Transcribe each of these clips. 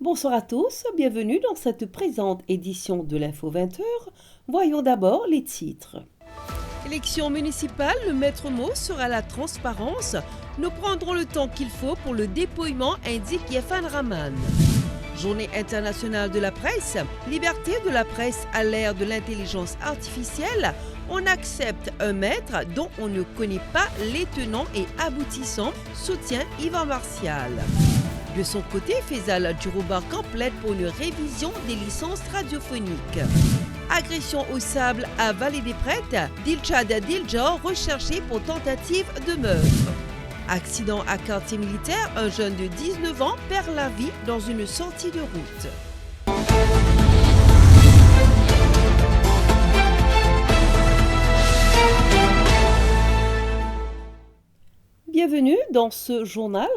Bonsoir à tous, bienvenue dans cette présente édition de l'Info 20h. Voyons d'abord les titres. Élection municipale, le maître mot sera la transparence. Nous prendrons le temps qu'il faut pour le dépouillement, indique Yafan Rahman. Journée internationale de la presse, liberté de la presse à l'ère de l'intelligence artificielle. On accepte un maître dont on ne connaît pas les tenants et aboutissants, soutient Yvan Martial. De son côté, Faisal Djouroubarkan plaide pour une révision des licences radiophoniques. Agression au sable à Vallée des Prêtres, Dilchad Diljor recherché pour tentative de meurtre. Accident à quartier militaire, un jeune de 19 ans perd la vie dans une sortie de route. Bienvenue dans ce journal.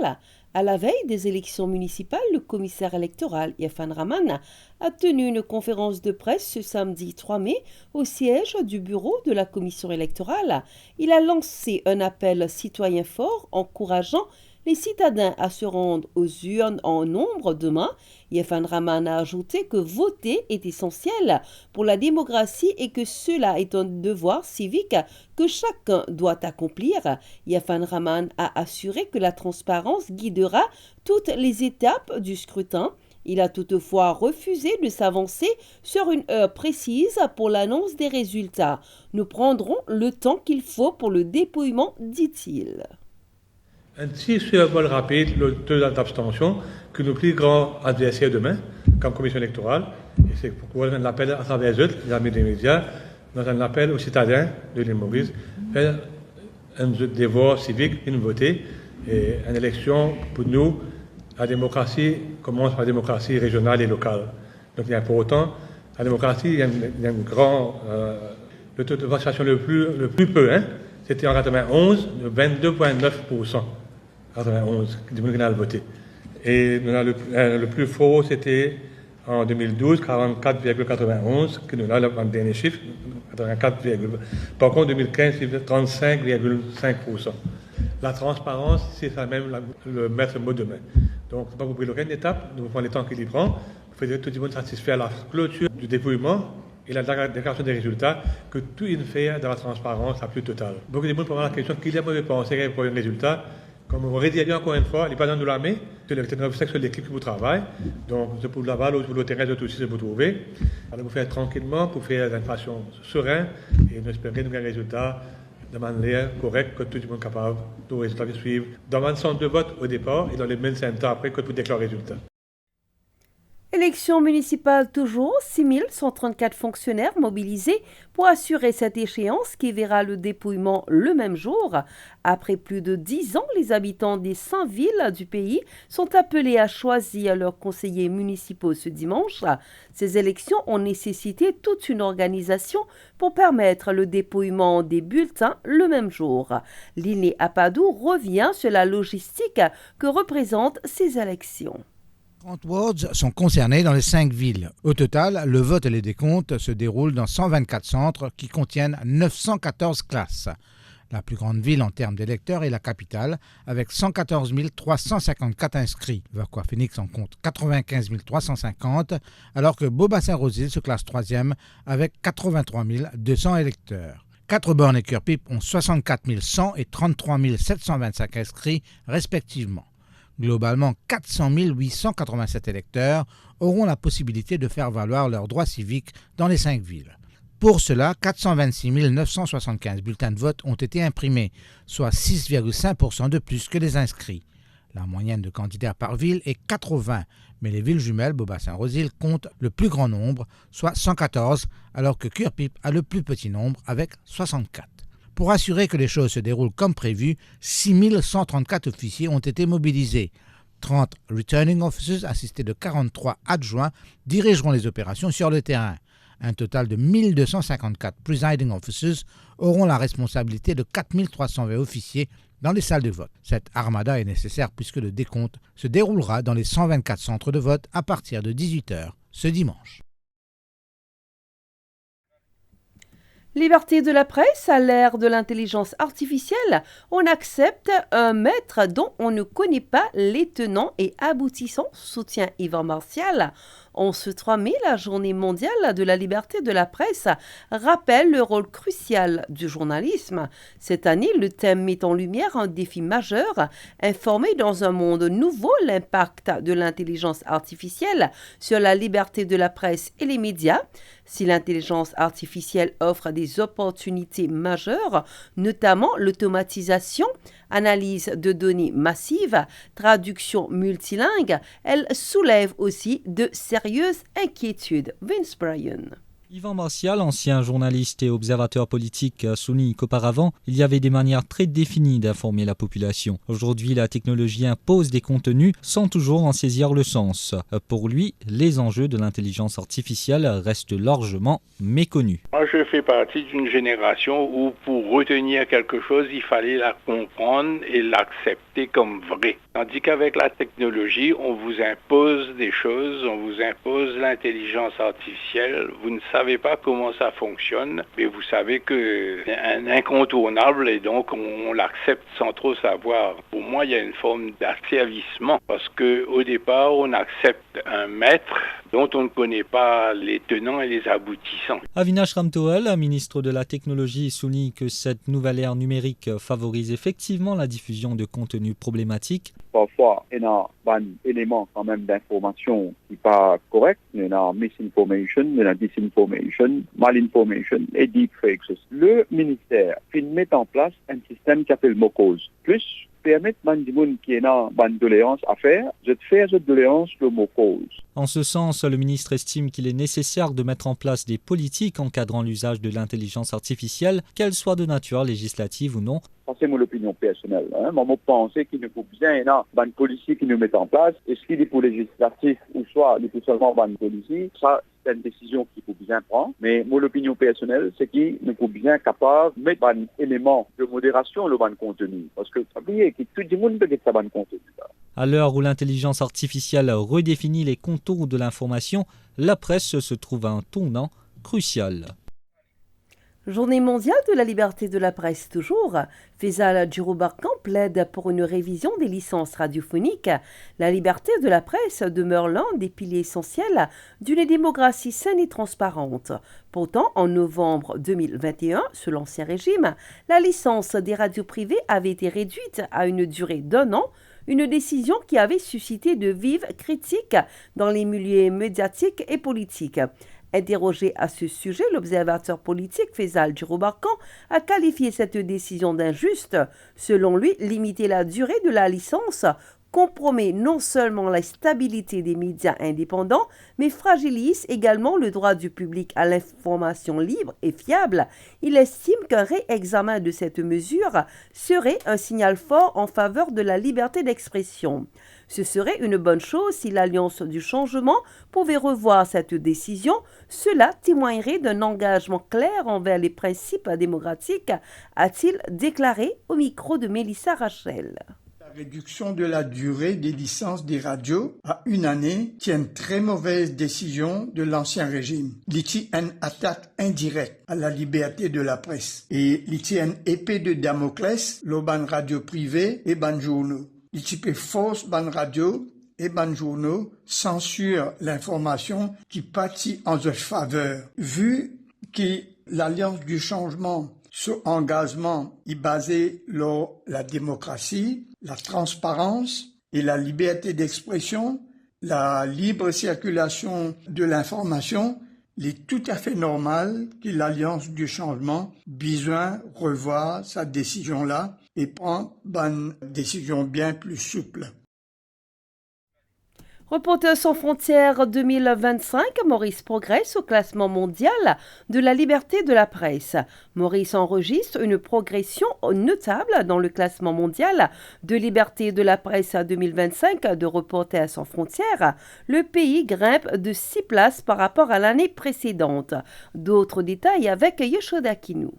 À la veille des élections municipales, le commissaire électoral Yafan Rahman a tenu une conférence de presse ce samedi 3 mai au siège du bureau de la commission électorale. Il a lancé un appel citoyen fort encourageant les citadins à se rendre aux urnes en nombre demain. Yafan Rahman a ajouté que voter est essentiel pour la démocratie et que cela est un devoir civique que chacun doit accomplir. Yafan Rahman a assuré que la transparence guidera toutes les étapes du scrutin. Il a toutefois refusé de s'avancer sur une heure précise pour l'annonce des résultats. Nous prendrons le temps qu'il faut pour le dépouillement, dit-il. Ainsi, sur un vol rapide, le taux d'abstention que nos plus grands adversaires demain, comme commission électorale, et c'est pourquoi on l'appelle à travers eux, les amis des médias, dans un appel aux citadins de l'île Maurice, faire un devoir civique, une voter, et une élection, pour nous, la démocratie commence par la démocratie régionale et locale. Donc il y a pour autant, la démocratie, il y a un grand... le taux de participation le plus peu, c'était en 91, de 22,9%. 91, qui a voté. Et le plus fort, c'était en 2012, 44,91, qui nous a le dernier chiffre, 84, par contre, en 2015, c'est 35,5%. La transparence, c'est ça même le maître mot demain. Donc, pas vous brûler aucune étape, nous prenons le temps qu'il y prend, vous faites tout le monde satisfaire la clôture du dépouillement et la déclaration des résultats, que tout est fait dans la transparence la plus totale. Beaucoup de monde posent la question qu'il y a mauvais pensée pour un résultat. Comme on redit encore une fois, il n'est pas dans de la main, c'est un obstacle sur l'équipe qui vous travaille. Donc, c'est pour Laval ou pour le terrain, c'est aussi vous trouver. Alors, vous faites tranquillement, pour faire d'une façon sereine, et nous espérons nous un résultat de manière correcte, que tout le monde est capable de résultats qui suivent. Dans le centre de vote au départ et dans les 25 temps après, que vous déclarez le résultat. Élection municipale toujours, 6134 fonctionnaires mobilisés pour assurer cette échéance qui verra le dépouillement le même jour. Après plus de 10 ans, les habitants des 100 villes du pays sont appelés à choisir leurs conseillers municipaux ce dimanche. Ces élections ont nécessité toute une organisation pour permettre le dépouillement des bulletins le même jour. Liné Apadou revient sur la logistique que représentent ces élections. 30 wards sont concernés dans les 5 villes. Au total, le vote et les décomptes se déroulent dans 124 centres qui contiennent 914 classes. La plus grande ville en termes d'électeurs est la capitale, avec 114 354 inscrits. Vakwa Phoenix en compte 95 350, alors que Beaubassin-Rosil se classe 3e avec 83 200 électeurs. 4 bornes et Cœur-Pipe ont 64 100 et 33 725 inscrits respectivement. Globalement, 400 887 électeurs auront la possibilité de faire valoir leurs droits civiques dans les 5 villes. Pour cela, 426 975 bulletins de vote ont été imprimés, soit 6,5% de plus que les inscrits. La moyenne de candidats par ville est 80, mais les villes jumelles Beaubassin-Rosil comptent le plus grand nombre, soit 114, alors que Cœur-Pipe a le plus petit nombre avec 64. Pour assurer que les choses se déroulent comme prévu, 6 134 officiers ont été mobilisés. 30 returning officers assistés de 43 adjoints dirigeront les opérations sur le terrain. Un total de 1254 presiding officers auront la responsabilité de 4320 officiers dans les salles de vote. Cette armada est nécessaire puisque le décompte se déroulera dans les 124 centres de vote à partir de 18h ce dimanche. Liberté de la presse à l'ère de l'intelligence artificielle, on accepte un maître dont on ne connaît pas les tenants et aboutissants, soutient Yvan Martial. En ce 3 mai, la journée mondiale de la liberté de la presse rappelle le rôle crucial du journalisme. Cette année, le thème met en lumière un défi majeur, informer dans un monde nouveau l'impact de l'intelligence artificielle sur la liberté de la presse et les médias. Si l'intelligence artificielle offre des opportunités majeures, notamment l'automatisation, analyse de données massives, traduction multilingue, elle soulève aussi de sérieuses inquiétudes. Vince Bryan. Yvan Martial, ancien journaliste et observateur politique, souligne qu'auparavant, il y avait des manières très définies d'informer la population. Aujourd'hui, la technologie impose des contenus sans toujours en saisir le sens. Pour lui, les enjeux de l'intelligence artificielle restent largement méconnus. Moi, je fais partie d'une génération où pour retenir quelque chose, il fallait la comprendre et l'accepter comme vrai. Tandis qu'avec la technologie, on vous impose des choses, on vous impose l'intelligence artificielle. Vous ne savez pas comment ça fonctionne, mais vous savez que c'est un incontournable et donc on l'accepte sans trop savoir. Pour moi, il y a une forme d'asservissement parce que au départ, on accepte un maître dont on ne connaît pas les tenants et les aboutissants. Avinash Ramtoel, ministre de la Technologie, souligne que cette nouvelle ère numérique favorise effectivement la diffusion de contenus problématiques. Parfois, il y a un élément quand même d'information qui n'est pas correct. Il y a misinformation, il y a disinformation, malinformation et deepfakes. Le ministère met en place un système qui s'appelle MOCOS. Plus, permettre à des gens qui ont une doléance à faire, de faire cette doléance le MOCOS. En ce sens, le ministre estime qu'il est nécessaire de mettre en place des politiques encadrant l'usage de l'intelligence artificielle, qu'elle soit de nature législative ou non. C'est mon opinion personnelle. Moi, je pense qu'il nous faut bien une politique qui nous met en place. Et ce qui est pour législatif ou soit il faut seulement une politique, ça, c'est une décision qu'il faut bien prendre. Mais mon opinion personnelle, c'est qu'il nous faut bien capable de mettre un élément de modération dans le contenu. Parce que, oubliez que tout le monde peut être dans le contenu. À l'heure où l'intelligence artificielle redéfinit les contours de l'information, la presse se trouve à un tournant crucial. Journée mondiale de la liberté de la presse toujours. Faisal Djiroubarkan plaide pour une révision des licences radiophoniques. La liberté de la presse demeure l'un des piliers essentiels d'une démocratie saine et transparente. Pourtant, en novembre 2021, sous l'Ancien Régime, la licence des radios privées avait été réduite à une durée d'1 an, une décision qui avait suscité de vives critiques dans les milieux médiatiques et politiques. Interrogé à ce sujet, l'observateur politique Faisal Djiroubarkan a qualifié cette décision d'injuste. Selon lui, limiter la durée de la licence compromet non seulement la stabilité des médias indépendants, mais fragilise également le droit du public à l'information libre et fiable. Il estime qu'un réexamen de cette mesure serait un signal fort en faveur de la liberté d'expression. Ce serait une bonne chose si l'Alliance du changement pouvait revoir cette décision. Cela témoignerait d'un engagement clair envers les principes démocratiques, a-t-il déclaré au micro de Mélissa Rachel. La réduction de la durée des licences des radios à 1 année tient une très mauvaise décision de l'Ancien Régime. L'ITI une attaque indirecte à la liberté de la presse. Et l'ITI une épée de Damoclès, l'ban radio privé et ban journaux. L'ITI force ban radio et ban journaux censure l'information qui pâtit en leur faveur. Vu que l'Alliance du changement, ce engagement est basé sur la démocratie, la transparence et la liberté d'expression, la libre circulation de l'information, il est tout à fait normal que l'Alliance du changement besoin revoir sa décision-là et prendre une décision bien plus souple. Reporters sans frontières 2025, Maurice progresse au classement mondial de la liberté de la presse. Maurice enregistre une progression notable dans le classement mondial de liberté de la presse 2025 de Reporters sans frontières. Le pays grimpe de 6 places par rapport à l'année précédente. D'autres détails avec Yeshoda Kinou.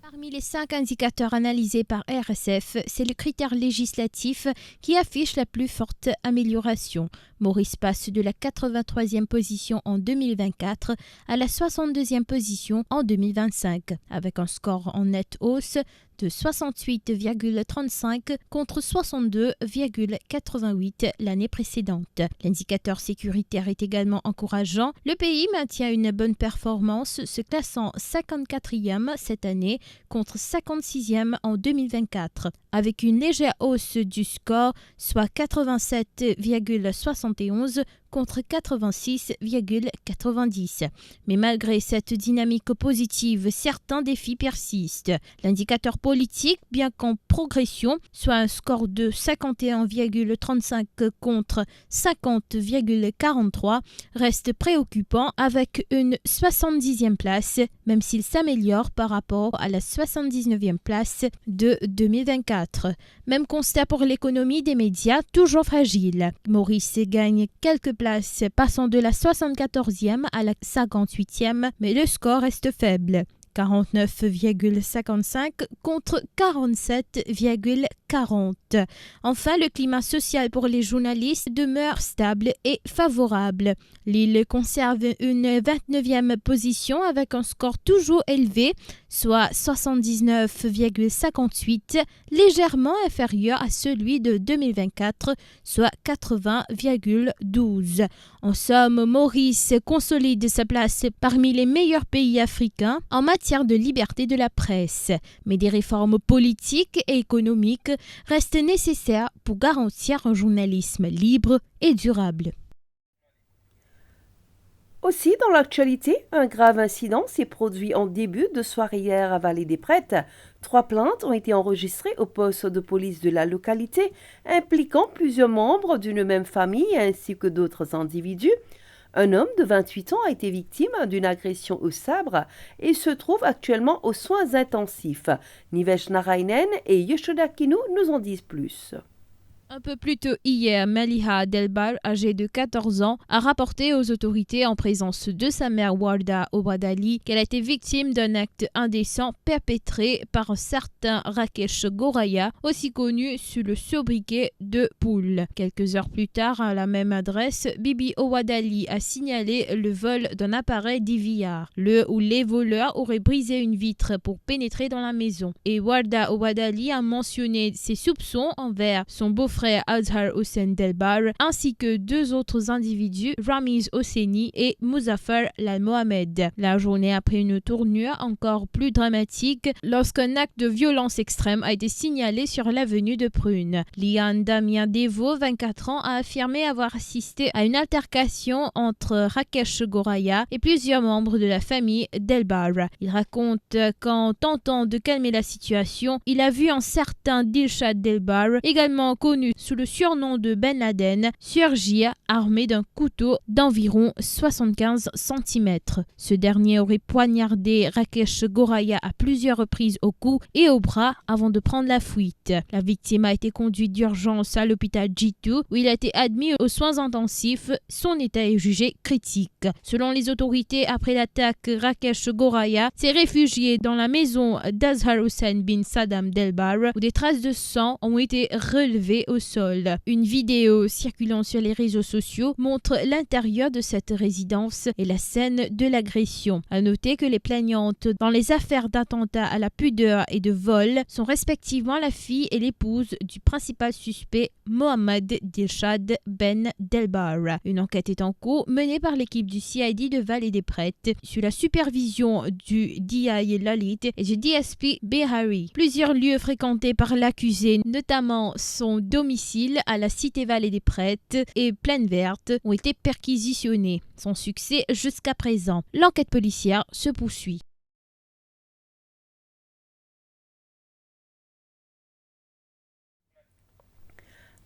Parmi les 5 indicateurs analysés par RSF, c'est le critère législatif qui affiche la plus forte amélioration. Maurice passe de la 83e position en 2024 à la 62e position en 2025, avec un score en nette hausse de 68,35 contre 62,88 l'année précédente. L'indicateur sécuritaire est également encourageant. Le pays maintient une bonne performance, se classant 54e cette année contre 56e en 2024, avec une légère hausse du score, soit 87,71 contre 86,90. Mais malgré cette dynamique positive, certains défis persistent. L'indicateur politique, bien qu'en progression, soit un score de 51,35 contre 50,43, reste préoccupant avec une 70e place, même s'il s'améliore par rapport à la 79e place de 2024. Même constat pour l'économie des médias, toujours fragile. Maurice gagne quelques places, passant de la 74e à la 58e, mais le score reste faible. 49,55 contre 47,40. Enfin, le climat social pour les journalistes demeure stable et favorable. L'île conserve une 29e position avec un score toujours élevé, soit 79,58, légèrement inférieur à celui de 2024, soit 80,12. En somme, Maurice consolide sa place parmi les meilleurs pays africains en matière de liberté de la presse. Mais des réformes politiques et économiques restent nécessaires pour garantir un journalisme libre et durable. Aussi, dans l'actualité, un grave incident s'est produit en début de soirée hier à Vallée-des-Prêtres. 3 plaintes ont été enregistrées au poste de police de la localité, impliquant plusieurs membres d'une même famille ainsi que d'autres individus. Un homme de 28 ans a été victime d'une agression au sabre et se trouve actuellement aux soins intensifs. Nivesh Narainen et Yeshoda Kinou nous en disent plus. Un peu plus tôt hier, Maliha Delbar, âgée de 14 ans, a rapporté aux autorités en présence de sa mère Warda Owadali qu'elle a été victime d'un acte indécent perpétré par un certain Rakesh Goraya, aussi connu sous le sobriquet de Poule. Quelques heures plus tard, à la même adresse, Bibi Owadali a signalé le vol d'un appareil d'IVR, où les voleurs auraient brisé une vitre pour pénétrer dans la maison. Et Warda Owadali a mentionné ses soupçons envers son beau-frère Azhar Hussein Delbar, ainsi que 2 autres individus, Ramiz Hosseini et Muzaffar Lal Mohamed. La journée a pris une tournure encore plus dramatique lorsqu'un acte de violence extrême a été signalé sur l'avenue de Prune. Lian Damien Devo, 24 ans, a affirmé avoir assisté à une altercation entre Rakesh Goraya et plusieurs membres de la famille Delbar. Il raconte qu'en tentant de calmer la situation, il a vu un certain Dilshad Delbar, également connu sous le surnom de Ben Laden, surgir armé d'un couteau d'environ 75 cm. Ce dernier aurait poignardé Rakesh Goraya à plusieurs reprises au cou et au bras avant de prendre la fuite. La victime a été conduite d'urgence à l'hôpital G2 où il a été admis aux soins intensifs. Son état est jugé critique. Selon les autorités, après l'attaque, Rakesh Goraya s'est réfugié dans la maison d'Azhar Hussein bin Saddam Delbar où des traces de sang ont été relevées au sol. Une vidéo circulant sur les réseaux sociaux montre l'intérieur de cette résidence et la scène de l'agression. À noter que les plaignantes dans les affaires d'attentat à la pudeur et de vol sont respectivement la fille et l'épouse du principal suspect Mohamed Dilshad Ben Delbar. Une enquête est en cours menée par l'équipe du CID de Vallée-des-Prêtres sous la supervision du DI Lalit et du DSP Behari. Plusieurs lieux fréquentés par l'accusé, notamment son domicile à la cité Vallée-des-Prêtres et Plaine Verte, ont été perquisitionnés. Sans succès jusqu'à présent. L'enquête policière se poursuit.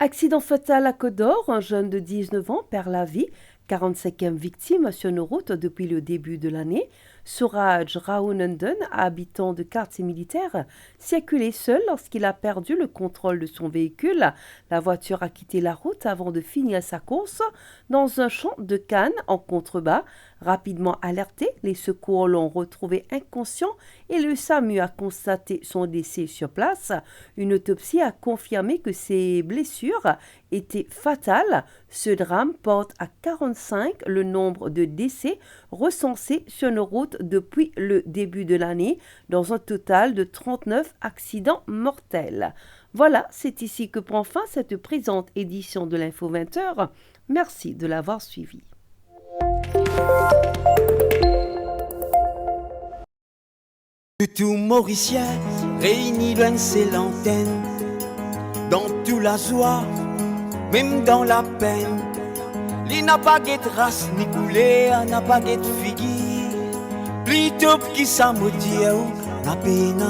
Accident fatal à Côte d'Or, un jeune de 19 ans perd la vie, 45e victime sur nos routes depuis le début de l'année. Suraj Raghunandan, habitant de quartier militaire, circulait seul lorsqu'il a perdu le contrôle de son véhicule. La voiture a quitté la route avant de finir sa course dans un champ de canne en contrebas. Rapidement alerté, les secours l'ont retrouvé inconscient et le SAMU a constaté son décès sur place. Une autopsie a confirmé que ses blessures étaient fatales. Ce drame porte à 45 le nombre de décès recensés sur nos routes depuis le début de l'année, dans un total de 39 accidents mortels. Voilà, c'est ici que prend fin cette présente édition de l'Info 20h. Merci de l'avoir suivi. Tout Mauricien réuni loin ses l'antenne, dans tout la joie, même dans la peine. Il n'a pas de race ni couleur, n'a pas de figure, plutôt qui s'amodie n'a peine.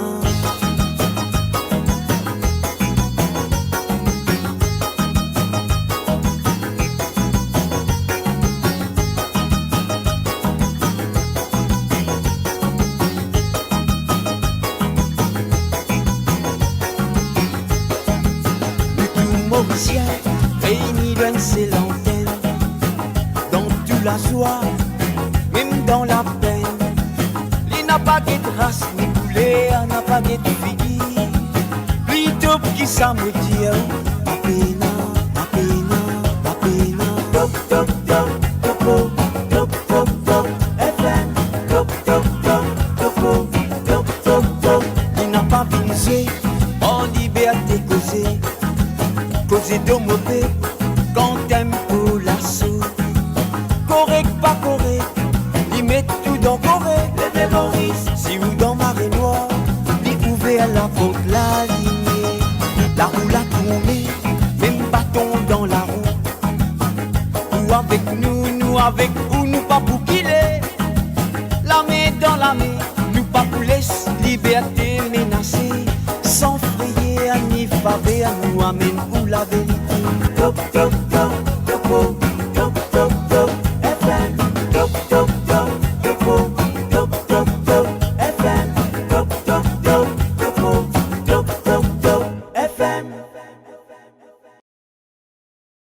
Réunis loin ses l'antenne, dans toute la joie, même dans la peine. Il n'a pas de race ni couleur, n'a pas de figure, plutôt qui s'amodie ma peine, ma peine, ma peine. Top, top, top, topo, top, top, top, FM, top, top, top, topo, top, top, top. Il n'a pas visé, en liberté causée. Causer de mauvais, quand t'aimes pour l'assaut. Correct, pas correct, il met tout dans correct. Les mémoristes, si vous dans marée noire, il ouvert la faute, la lignée. La roue l'a tourné, même bâton dans la roue. Ou avec nous, nous avec ou nous pas pour qu'il est. La main dans la main, nous pas pour laisser liberté menacée. Sans frayer, ni faver, à nous amène où la vérité. Top, top.